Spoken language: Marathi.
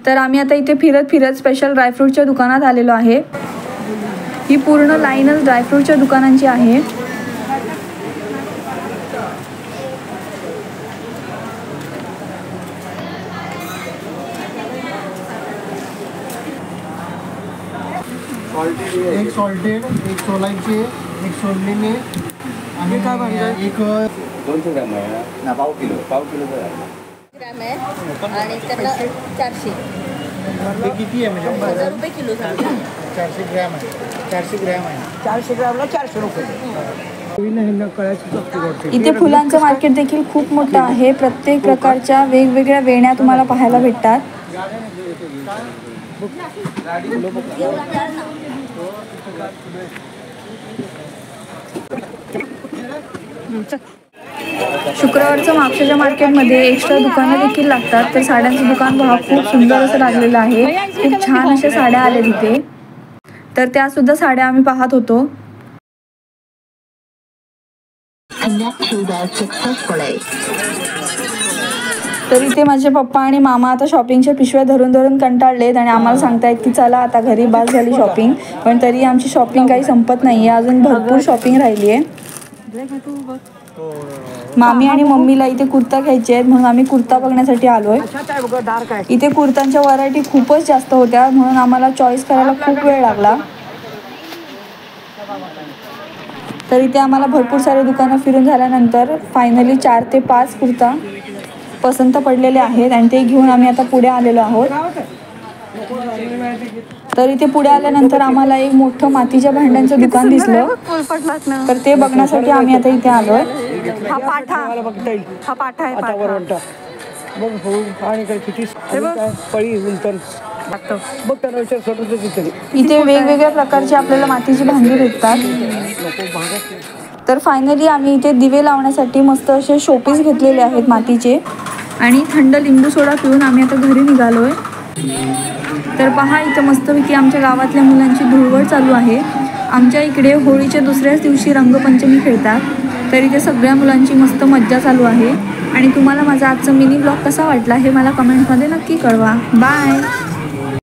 तर आम्ही आता इथे फिरत फिरत स्पेशल ड्रायफ्रूटच्या दुकानात आलेलो आहे। ही पूर्ण लाईनच ड्रायफ्रूटच्या दुकानांची आहे। एक सॉल्टेड, एक सोलायचे, एक सोडलेले आणि काय पाहिजे एक 200 ग्रॅम आहे ना, पाव किलो ग्रॅम आहे आणि त्याला 400 हे किती आहे म्हणजे 1000 रुपये किलो सांगा। 400 ग्रॅम आहे, 400 ग्रॅम आहे, 400 ग्रॅमला 400 रुपये। इथे फुलांचं मार्केट देखील खूप मोठं आहे। प्रत्येक प्रकारच्या वेगवेगळ्या वेण्या तुम्हाला पाहायला भेटतात। शुक्रवारचं म्हापशाच्या मार्केटमध्ये एक्स्ट्रा दुकानं देखील लागतात। तर साड्यांचं दुकान पहा, खूप सुंदर असं लागलेलं आहे। खूप छान अशा साड्या आल्या तिथे, तर त्या सुद्धा साड्या आम्ही पाहत होतो। तर इथे माझे पप्पा आणि मामा आता शॉपिंगच्या पिशव्या धरून धरून कंटाळलेत आणि आम्हाला सांगतायत की चला आता घरी, बस झाली शॉपिंग। पण तरी आमची शॉपिंग काही संपत नाहीये, अजून भरपूर शॉपिंग राहिली आहे। मामी आणि मम्मीला इथे कुर्ता घ्यायचे आहेत म्हणून आम्ही कुर्ता बघण्यासाठी आलोय। इथे कुर्तांच्या व्हरायटी खूपच जास्त होत्या म्हणून आम्हाला चॉईस करायला खूप वेळ लागला। तर इथे आम्हाला भरपूर सारे दुकानं फिरून झाल्यानंतर फायनली 4 ते 5 कुर्ता पसंत पडलेले आहेत आणि ते घेऊन आम्ही आता पुढे आलेलो आहोत। तर इथे पुढे आल्यानंतर आम्हाला एक मोठं मातीच्या भांड्यांचं दुकान दिसलं, तर ते बघण्यासाठी आम्ही आता इथे आलोय। हा पाठा आहे, इथे वेगवेगळ्या प्रकारची आपल्याला मातीची भांडी भेटतात। तर फायनली आम्ही इथे दिवे लावण्यासाठी मस्त असे शोपीस घेतलेले आहेत मातीचे आणि थंड लिंबू सोडा पिऊन आम्ही आता घरी निघालोय। तर पहा, इथे मस्तपैकी आमच्या गावातल्या मुलांची धुळवड चालू आहे। आमच्या इकडे होळीच्या दुसऱ्याच दिवशी रंगपंचमी खेळतात, तर इथे सगळ्या मुलांची मस्त मज्जा चालू आहे। आणि तुम्हाला माझा आजचा मिनी ब्लॉग कसा वाटला हे मला कमेंटमध्ये नक्की कळवा। बाय।